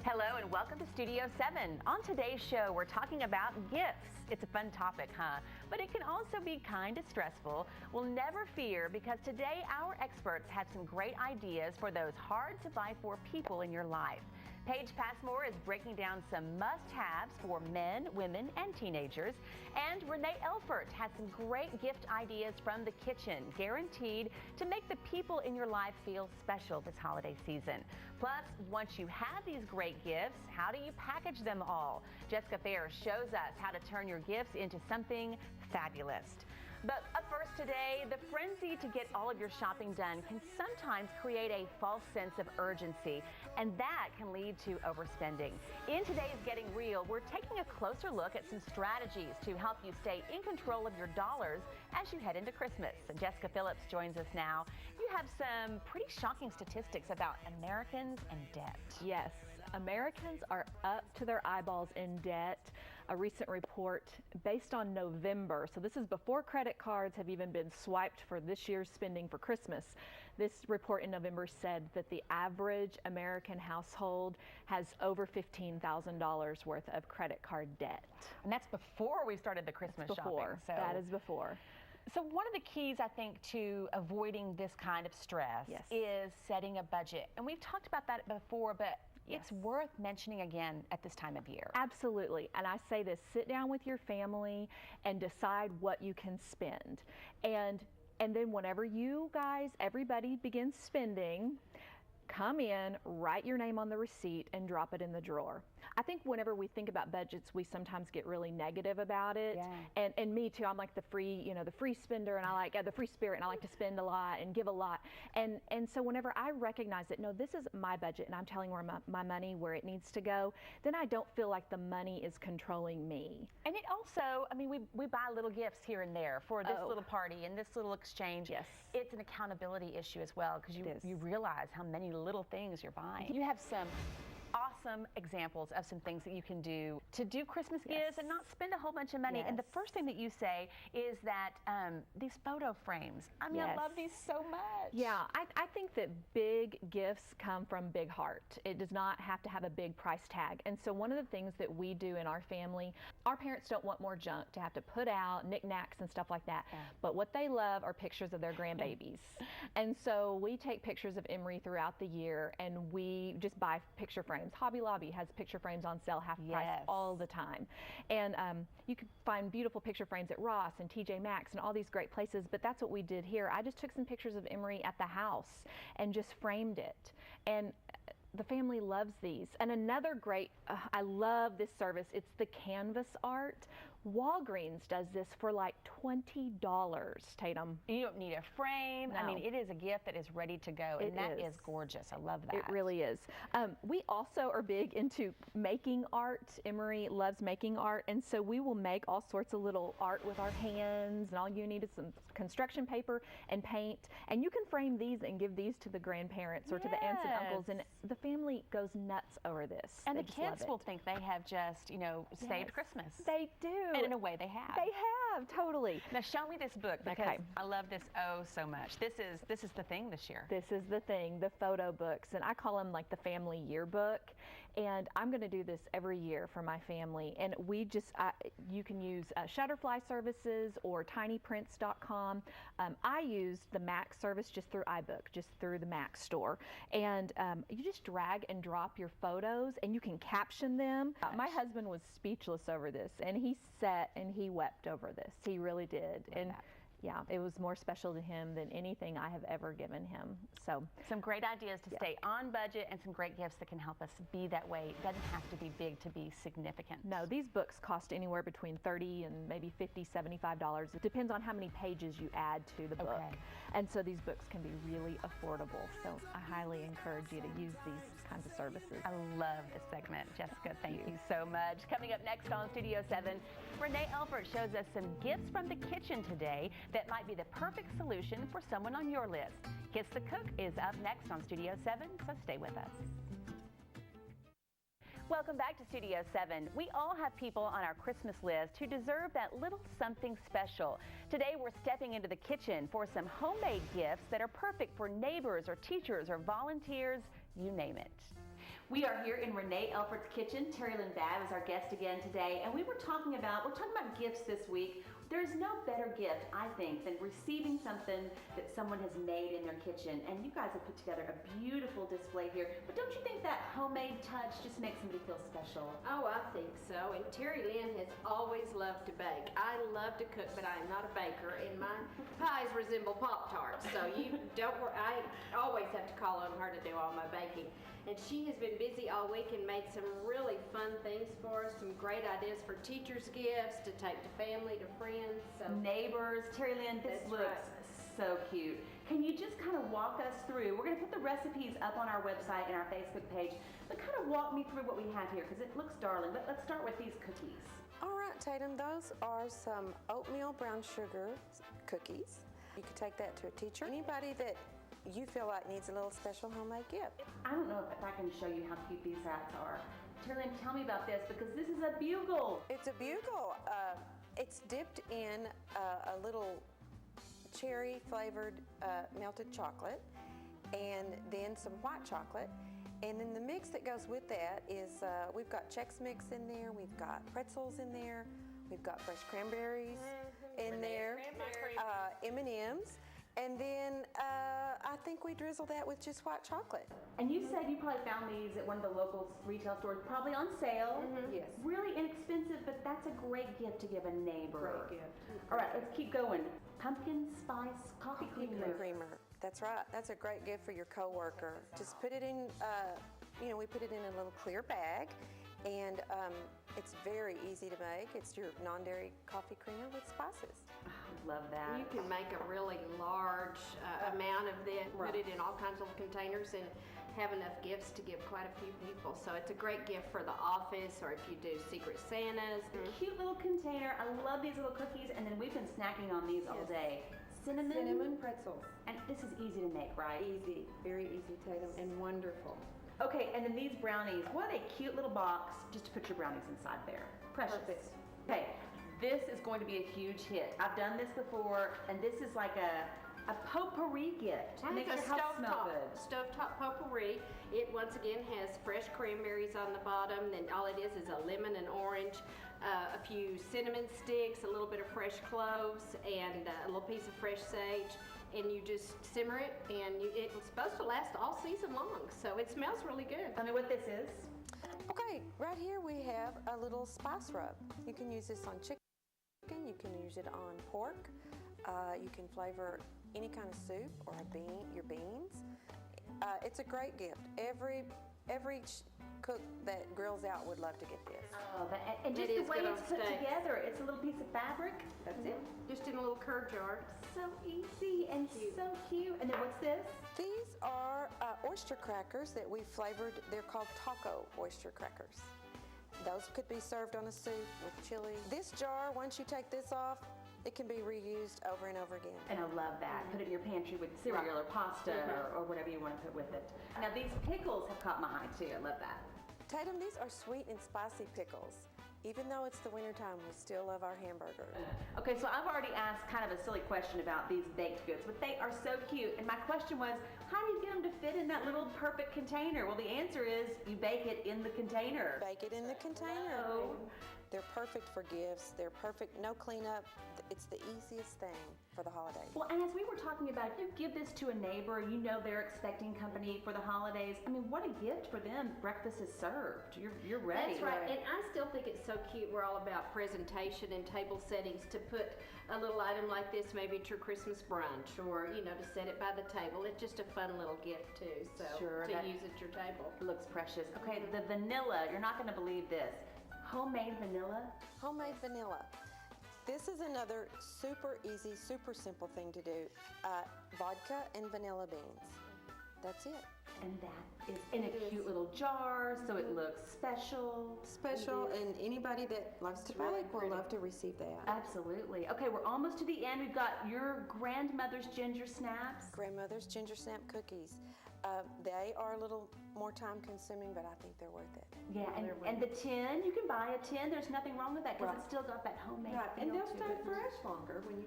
Hello and welcome to Studio 7. On today's show, we're talking about gifts. It's a fun topic, huh? But it can also be kind of stressful. Well, never fear, because today our experts have some great ideas for those hard to buy for people in your life. Paige Passmore is breaking down some must-haves for men, women, and teenagers. And Renne Elfert has some great gift ideas from the kitchen, guaranteed to make the people in your life feel special this holiday season. Plus, once you have these great gifts, how do you package them all? Jessica Fair shows us how to turn your gifts into something fabulous. But up first today, the frenzy to get all of your shopping done can sometimes create a false sense of urgency, and that can lead to overspending. In today's Getting Real, we're taking a closer look at some strategies to help you stay in control of your dollars as you head into Christmas. And Jessica Phillips joins us now. You have some pretty shocking statistics about Americans and debt. Yes, Americans are up to their eyeballs in debt. A recent report based on November, so this is before credit cards have even been swiped for this year's spending for Christmas. This report in November said that the average American household has over $15,000 worth of credit card debt. And that's before we started the Christmas shopping. So that is before. So one of the keys, I think, to avoiding this kind of stress is setting a budget. And we've talked about that before, but it's worth mentioning again at this time of year. Absolutely. And I say this, sit down with your family and decide what you can spend. And then whenever you guys, everybody begins spending, come in, write your name on the receipt, and drop it in the drawer. I think whenever we think about budgets, we sometimes get really negative about it. Yeah. And me too, I'm like the free spender, and I like the free spirit, and I like to spend a lot and give a lot. And so whenever I recognize that, no, this is my budget, and I'm telling where my money, where it needs to go, then I don't feel like the money is controlling me. And it also, I mean, we buy little gifts here and there for this little party and this little exchange. Yes. It's an accountability issue as well, because you realize how many little things you're buying. You have some awesome examples of some things that you can do to do Christmas gifts and not spend a whole bunch of money. And the first thing that you say is that these photo frames. I mean, I love these so much. Yeah, I think that big gifts come from big heart. It does not have to have a big price tag. And so one of the things that we do in our family, our parents don't want more junk to have to put out, knickknacks and stuff like that. But what they love are pictures of their grandbabies. And so we take pictures of Emery throughout the year, and we just buy picture frames. Hobby Lobby has picture frames on sale half price all the time. And you can find beautiful picture frames at Ross and TJ Maxx and all these great places, but that's what we did here. I just took some pictures of Emery at the house and just framed it. And the family loves these. And another great, I love this service, it's the canvas art. Walgreens does this for like $20, Tatum. You don't need a frame. No. I mean, it is a gift that is ready to go, and that is gorgeous. I love that. It really is. We also are big into making art. Emery loves making art, and so we will make all sorts of little art with our hands, and all you need is some construction paper and paint, and you can frame these and give these to the grandparents or to the aunts and uncles, and the family goes nuts over this. And the kids will think they have just, saved Christmas. They do. And in a way, they have. They have, totally. Now, show me this book, because I love this so much. This is the thing this year. This is the thing, the photo books, and I call them like the family yearbook. And I'm going to do this every year for my family. And we just, you can use Shutterfly services or tinyprints.com. I used the Mac service just through iBook, just through the Mac store. And you just drag and drop your photos, and you can caption them. My husband was speechless over this, and he sat and he wept over this. He really did. And yeah, it was more special to him than anything I have ever given him. So some great ideas to stay on budget, and some great gifts that can help us be that way. It doesn't have to be big to be significant. No, these books cost anywhere between $30 and maybe $50, $75. It depends on how many pages you add to the book. And so these books can be really affordable. So I highly encourage you to use these kinds of services. I love this segment. Jessica, thank you so much. Coming up next on Studio 7, Renne Elfert shows us some gifts from the kitchen today that might be the perfect solution for someone on your list. Kiss the Cook is up next on Studio 7, so stay with us. Welcome back to Studio 7. We all have people on our Christmas list who deserve that little something special. Today we're stepping into the kitchen for some homemade gifts that are perfect for neighbors or teachers or volunteers, you name it. We are here in Renne Elfert's kitchen. Terry Lynn Babb is our guest again today, and we're talking about gifts this week. There's no better gift, I think, than receiving something that someone has made in their kitchen, and you guys have put together a beautiful display here. But don't you think that homemade touch just makes somebody feel special? Oh, I think so. And Terry Lynn has always loved to bake. I love to cook, but I am not a baker, and my pies resemble Pop-Tarts. So you don't worry. I always have to call on her to do all my baking. And she has been busy all week and made some really fun things for us, some great ideas for teachers' gifts to take to family, to friends. So neighbors. Terry Lynn, this looks so cute. Can you just kind of walk us through? We're going to put the recipes up on our website and our Facebook page, but kind of walk me through what we have here because it looks darling. But let's start with these cookies. All right, Tatum, those are some oatmeal brown sugar cookies. You could take that to a teacher. Anybody that you feel like needs a little special homemade gift. I don't know if I can show you how cute these hats are. Terry Lynn, tell me about this because this is a bugle. It's a bugle. It's dipped in a little cherry flavored melted chocolate and then some white chocolate. And then the mix that goes with that is we've got Chex Mix in there, we've got pretzels in there, we've got fresh cranberries in there, M&Ms. And then I think we drizzle that with just white chocolate. And you said you probably found these at one of the local retail stores, probably on sale. Yes. Really inexpensive, but that's a great gift to give a neighbor. Great gift. All right, let's keep going. Pumpkin spice coffee creamer. That's right. That's a great gift for your coworker. Just put it in, we put it in a little clear bag, and it's very easy to make. It's your non-dairy coffee creamer with spices. Love that. you can make a really large amount of that, put it in all kinds of containers, and have enough gifts to give quite a few people. So it's a great gift for the office, or if you do Secret Santas. Cute little container. I love these little cookies, and then we've been snacking on these all day. Cinnamon pretzels. And this is easy to make, right? Easy, very easy, Tatum, and wonderful. Okay, and then these brownies. What a cute little box just to put your brownies inside there. Precious. Perfect. Okay, this is going to be a huge hit. I've done this before, and this is like a potpourri gift. And Makes it's a your house smell good. stovetop potpourri. It once again has fresh cranberries on the bottom, and all it is a lemon and orange, a few cinnamon sticks, a little bit of fresh cloves, and a little piece of fresh sage. And you just simmer it, and it's supposed to last all season long, so it smells really good. Tell me what this is. Okay, right here we have a little spice rub. You can use this on chicken, you can use it on pork, you can flavor any kind of soup or your beans. It's a great gift. Every cook that grills out would love to get this. Oh, and just the way it's put together, it's a little piece of fabric. That's it. Just in a little curd jar. So easy and so cute. And then what's this? These are oyster crackers that we flavored. They're called taco oyster crackers. Those could be served on a soup with chili. This jar, once you take this off, it can be reused over and over again. And I love that. Put it in your pantry with cereal or pasta or whatever you want to put with it. Now these pickles have caught my eye too. I love that. Tatum, these are sweet and spicy pickles. Even though it's the wintertime, we still love our hamburger. Okay, so I've already asked kind of a silly question about these baked goods, but they are so cute. And my question was, how do you get them to fit in that little perfect container? Well, the answer is you bake it in the container. Bake it in the container. Oh. They're perfect for gifts. They're perfect, no cleanup. It's the easiest thing for the holidays. Well, and as we were talking about, you give this to a neighbor, you know they're expecting company for the holidays. I mean, what a gift for them. Breakfast is served. You're ready. That's right. And I still think it's so cute. We're all about presentation and table settings, to put a little item like this maybe at your Christmas brunch, or, to set it by the table. It's just a fun little gift too. So to use at your table. It looks precious. Okay, the vanilla, you're not going to believe this. Homemade vanilla? Homemade vanilla. This is another super easy, super simple thing to do. Vodka and vanilla beans. That's it. And that is in a cute little jar, so it looks special. Special, and anybody that loves to bake will love to receive that. Absolutely. Okay, we're almost to the end. We've got your grandmother's ginger snaps. Grandmother's ginger snap cookies. They are little more time consuming, but I think they're worth it. Yeah, and the tin, you can buy a tin. There's nothing wrong with that because it's still got that homemade Right, feel and they'll to stay it. fresh longer when you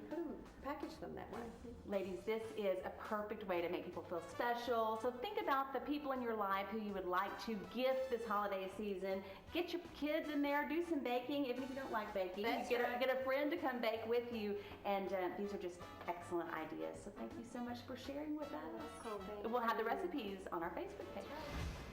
package them that way. Ladies, this is a perfect way to make people feel special. So think about the people in your life who you would like to gift this holiday season. Get your kids in there, do some baking. Even if you don't like baking, get a friend to come bake with you. And these are just excellent ideas. So thank you so much for sharing with us. We'll have the recipes on our Facebook page.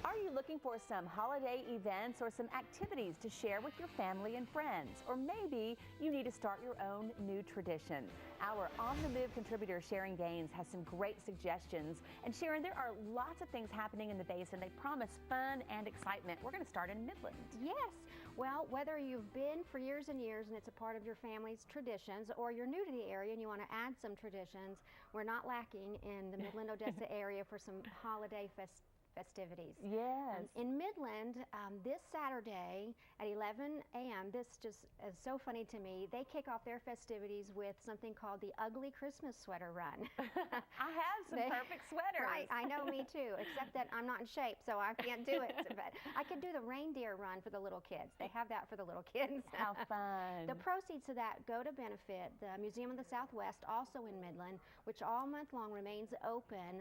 Are you looking for some holiday events or some activities to share with your family and friends? Or maybe you need to start your own new tradition. Our On the Move contributor Sharon Gaines has some great suggestions. And Sharon, there are lots of things happening in the Basin. They promise fun and excitement. We're going to start in Midland. Yes. Well, whether you've been for years and years and it's a part of your family's traditions, or you're new to the area and you want to add some traditions, we're not lacking in the Midland-Odessa area for some holiday festivities. Yes. In Midland, this Saturday at 11 a.m., this just is so funny to me, they kick off their festivities with something called the Ugly Christmas Sweater Run. I have some perfect sweaters. Right, I know, me too, except that I'm not in shape, so I can't do it. But I could do the reindeer run for the little kids. They have that for the little kids. How fun. The proceeds of that go to benefit the Museum of the Southwest, also in Midland, which all month long remains open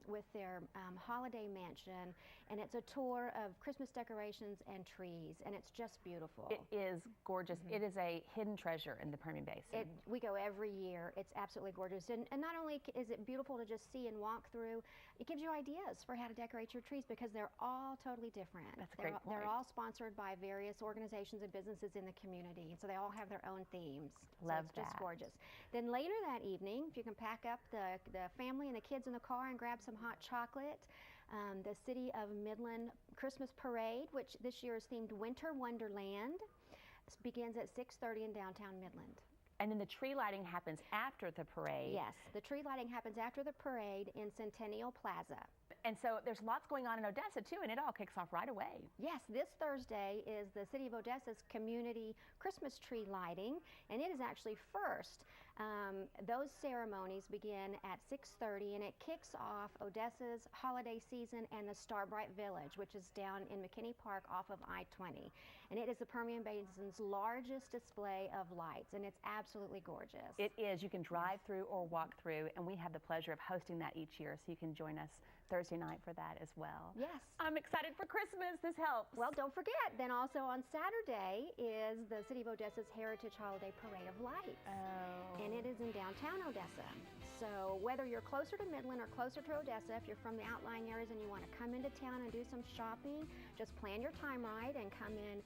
with their holiday mansion. And it's a tour of Christmas decorations and trees, and it's just beautiful. It is gorgeous. It is a hidden treasure in the Permian Basin. We go every year. It's absolutely gorgeous. And not only is it beautiful to just see and walk through, it gives you ideas for how to decorate your trees because they're all totally different. That's a great point. They're all sponsored by various organizations and businesses in the community, and so they all have their own themes. Love so it's just gorgeous. Then later that evening, if you can pack up the family and the kids in the car and grab some hot chocolate, the City of Midland Christmas Parade, which this year is themed Winter Wonderland, begins at 6:30 in downtown Midland. And then the tree lighting happens after the parade. Yes, the tree lighting happens after the parade in Centennial Plaza. And so there's lots going on in Odessa too, and it all kicks off right away. Yes, this Thursday is the City of Odessa's community Christmas tree lighting, and it is actually first. Those ceremonies begin at 6:30, and it kicks off Odessa's holiday season and the Starbright Village, which is down in McKinney Park off of I-20. And it is the Permian Basin's largest display of lights, and it's absolutely gorgeous. It is. You can drive through or walk through, and we have the pleasure of hosting that each year, so you can join us Thursday night for that as well. Yes. I'm excited for Christmas. This helps. Well, don't forget, then also on Saturday is the City of Odessa's Heritage Holiday Parade of Lights. Oh. And it is in downtown Odessa. So whether you're closer to Midland or closer to Odessa, if you're from the outlying areas and you want to come into town and do some shopping, just plan your time right and come in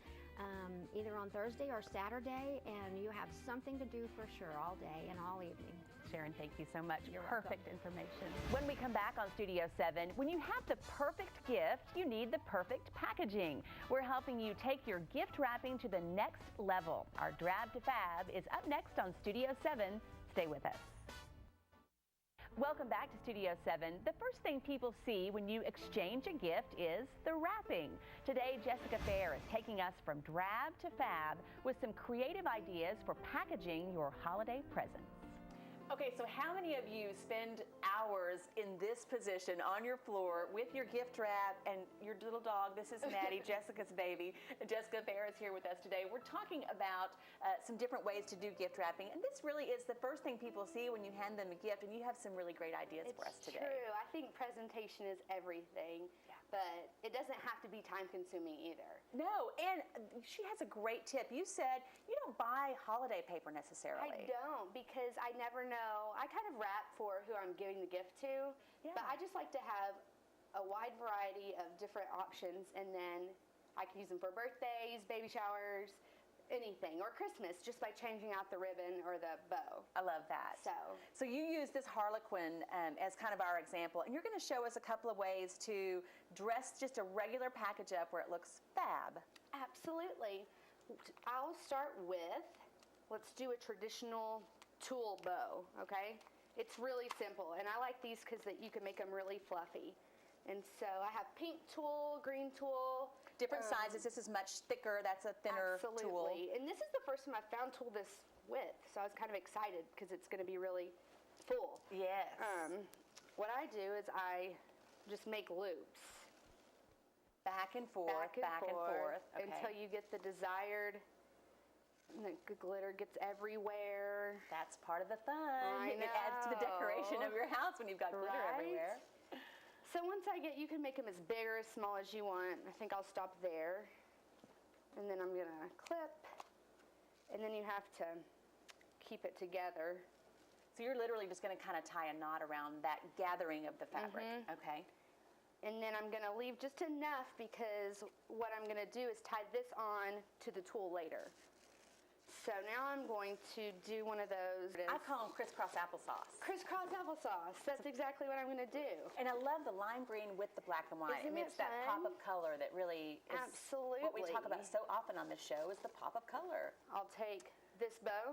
either on Thursday or Saturday, and you have something to do for sure all day and all evening. Sharon, thank you so much. You're Perfect information. When we come back on Studio 7, when you have the perfect gift, you need the perfect packaging. We're helping you take your gift wrapping to the next level. Our Drab to Fab is up next on Studio 7. Stay with us. Welcome back to Studio 7. The first thing people see when you exchange a gift is the wrapping. Today, Jessica Fair is taking us from Drab to Fab with some creative ideas for packaging your holiday presents. Okay, so how many of you spend hours in this position on your floor with your gift wrap and your little dog? This is Maddie, Jessica's baby. Jessica Fair is here with us today. We're talking about some different ways to do gift wrapping, and this really is the first thing people see when you hand them a gift, and you have some really great ideas for us today. It's true. I think presentation is everything. But it doesn't have to be time-consuming either. No, and she has a great tip. You said you don't buy holiday paper necessarily. I don't, because I never know. I kind of wrap for who I'm giving the gift to, but I just like to have a wide variety of different options, and then I can use them for birthdays, baby showers, anything, or Christmas, just by changing out the ribbon or the bow. I love that. So you use this Harlequin as kind of our example, and you're going to show us a couple of ways to dress just a regular package up where it looks fab. Absolutely. I'll start with, let's do a traditional tulle bow, okay? It's really simple, and I like these because you can make them really fluffy. And so I have pink tulle, green tulle. Different sizes. This is much thicker. That's a thinner tulle. Absolutely. And this is the first time I've found tulle this width, so I was kind of excited because it's going to be really full. Yes. What I do is I just make loops. Back and forth, back and forth, Okay. until you get the desired, and the glitter gets everywhere. That's part of the fun. I It adds to the decoration of your house when you've got glitter Right? everywhere. So once you can make them as big or as small as you want. I think I'll stop there. And then I'm gonna clip, and then you have to keep it together. So you're literally just going to kind of tie a knot around that gathering of the fabric. Okay. And then I'm gonna leave just enough, because what I'm gonna do is tie this on to the tool later. So now I'm going to do one of those. I call them crisscross applesauce. Crisscross applesauce. That's exactly what I'm gonna do. And I love the lime green with the black and white. Isn't it's it that pop fun? of color that really is Absolutely. what we talk about so often on this show is the pop of color. I'll take this bow,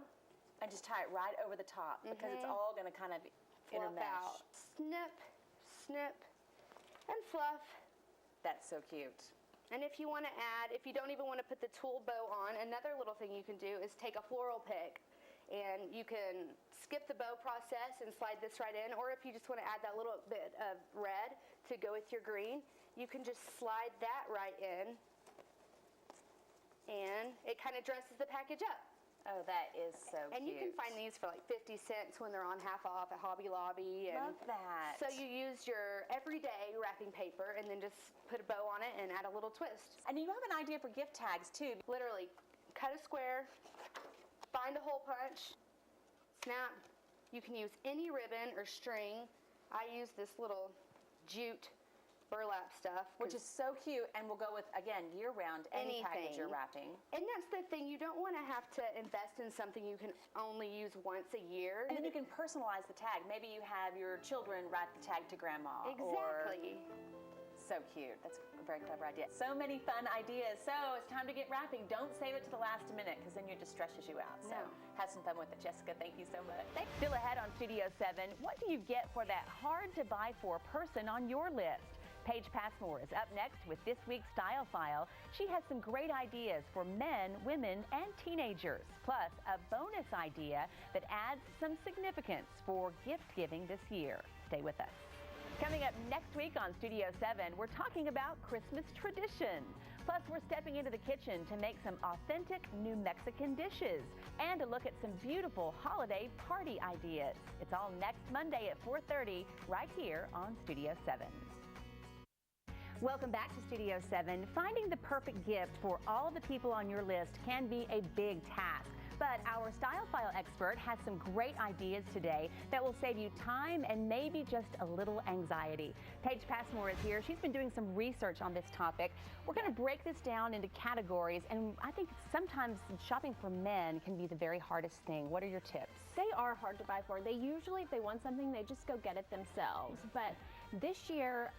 And just tie it right over the top because it's all going to kind of fluff intermesh. out, snip, snip, and fluff. That's so cute. And if you want to add, if you don't even want to put the tool bow on, another little thing you can do is take a floral pick, and you can skip the bow process and slide this right in, or if you just want to add that little bit of red to go with your green, you can just slide that right in, and it kind of dresses the package up. Oh, that is so cute. And you can find these for like 50 cents when they're on half off at Hobby Lobby. And Love that. so you use your everyday wrapping paper and then just put a bow on it and add a little twist. And you have an idea for gift tags too. Literally, cut a square, find a hole punch, snap. You can use any ribbon or string. I use this little jute burlap stuff. Which is so cute and will go with, again, year-round, any package you're wrapping. And that's the thing, you don't want to have to invest in something you can only use once a year. And then you can personalize the tag. Maybe you have your children write the tag to grandma. Exactly. So cute. That's a very clever idea. So many fun ideas. So it's time to get wrapping. Don't save it to the last minute because then it just stresses you out. So have some fun with it. Jessica, thank you so much. Still ahead on Studio 7, what do you get for that hard-to-buy-for person on your list? Paige Passmore is up next with this week's Style File. She has some great ideas for men, women, and teenagers, plus a bonus idea that adds some significance for gift giving this year. Stay with us. Coming up next week on Studio 7, we're talking about Christmas tradition. Plus, we're stepping into the kitchen to make some authentic New Mexican dishes and a look at some beautiful holiday party ideas. It's all next Monday at 4:30 right here on Studio 7. Welcome back to Studio 7. Finding the perfect gift for all of the people on your list can be a big task. But our Style File expert has some great ideas today that will save you time and maybe just a little anxiety. Paige Passmore is here. She's been doing some research on this topic. We're going to break this down into categories, and I think sometimes shopping for men can be the very hardest thing. What are your tips? They are hard to buy for. They usually, if they want something, they just go get it themselves. But this year,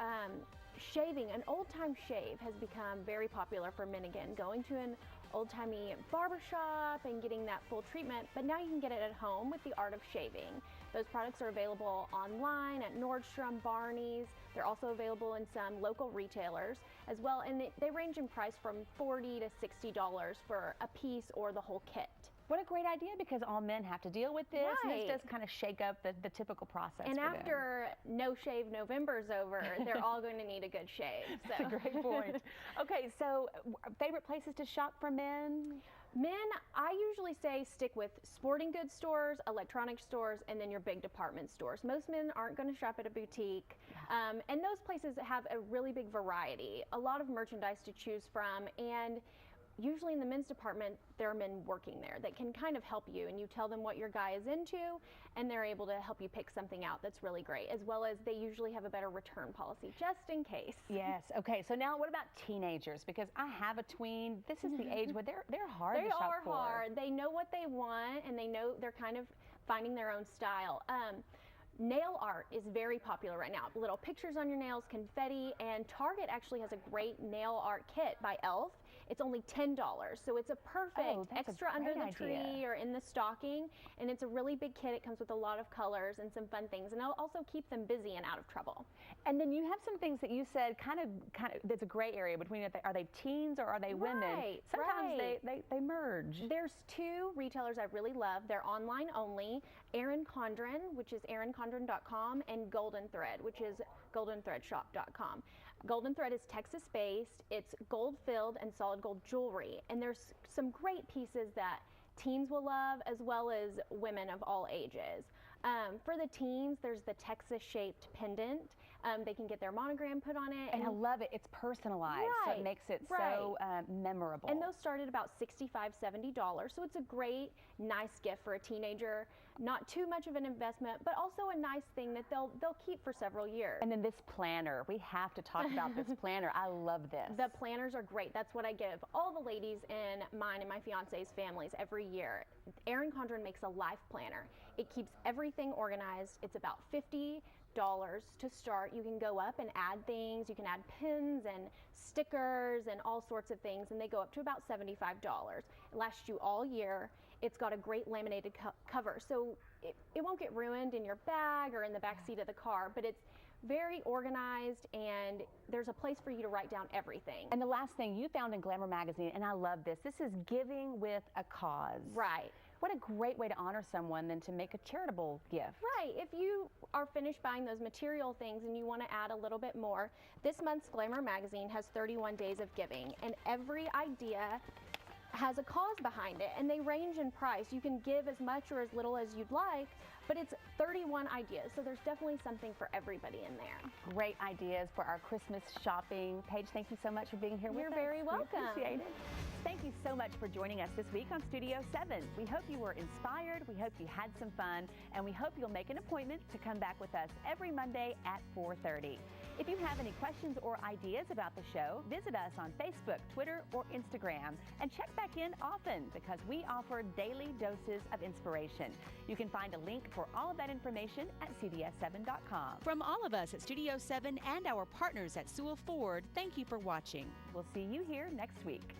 shaving, an old-time shave has become very popular for men again. Going to an old-timey barbershop and getting that full treatment, but now you can get it at home with the Art of Shaving. Those products are available online at Nordstrom, Barney's. They're also available in some local retailers as well, and they range in price from $40 to $60 for a piece or the whole kit. What a great idea, because all men have to deal with this. Right. And this does kind of shake up the typical process. And for after No Shave November's over, they're all going to need a good shave. So. That's a great point. Okay, so favorite places to shop for men? Men, I usually say stick with sporting goods stores, electronic stores, and then your big department stores. Most men aren't going to shop at a boutique, and those places have a really big variety, a lot of merchandise to choose from, and usually in the men's department, there are men working there that can kind of help you, and you tell them what your guy is into, and they're able to help you pick something out that's really great, as well as they usually have a better return policy, just in case. Yes. Okay, so now what about teenagers? Because I have a tween. This is the age where they're hard to shop for. They are hard. They know what they want, and they know they're kind of finding their own style. Nail art is very popular right now. Little pictures on your nails, confetti, and Target actually has a great nail art kit by Elf. It's only $10, so it's a perfect extra under the tree or in the stocking, and it's a really big kit. It comes with a lot of colors and some fun things, and it'll also keep them busy and out of trouble. And then you have some things that you said kind of there's a gray area between are they teens or are they women? Right, Sometimes they merge. There's two retailers I really love. They're online only. Erin Condren, which is erinCondren.com, and Golden Thread, which is goldenthreadshop.com. Golden thread is Texas-based. It's gold-filled and solid gold jewelry. And there's some great pieces that teens will love, as well as women of all ages. For the teens, there's the Texas-shaped pendant. They can get their monogram put on it. And I love it. It's personalized, so it makes it so memorable. And those start at about $65, $70, so it's a great, nice gift for a teenager. Not too much of an investment, but also a nice thing that they'll keep for several years. And then this planner. We have to talk about this planner. I love this. The planners are great. That's what I give all the ladies in mine and my fiance's families every year. Erin Condren makes a life planner. It keeps everything organized. It's about $50 to start. You can go up and add things. You can add pins and stickers and all sorts of things, and they go up to about $75. It lasts you all year. It's got a great laminated cover, so it won't get ruined in your bag or in the back seat of the car, but it's very organized, and there's a place for you to write down everything. And the last thing you found in Glamour magazine, and I love this, this is giving with a cause. Right. What a great way to honor someone than to make a charitable gift. Right. If you are finished buying those material things and you want to add a little bit more, this month's Glamour magazine has 31 days of giving, and every idea has a cause behind it, and they range in price. You can give as much or as little as you'd like, but it's 31 ideas, so there's definitely something for everybody in there. Great ideas for our Christmas shopping. Paige, thank you so much for being here with us. You're very welcome. We appreciate it. Thank you so much for joining us this week on Studio 7. We hope you were inspired, we hope you had some fun, and we hope you'll make an appointment to come back with us every Monday at 4:30. If you have any questions or ideas about the show, visit us on Facebook, Twitter, or Instagram, and check back in often because we offer daily doses of inspiration. You can find a link for all of that information at cbs7.com. From all of us at Studio 7 and our partners at Sewell Ford, thank you for watching. We'll see you here next week.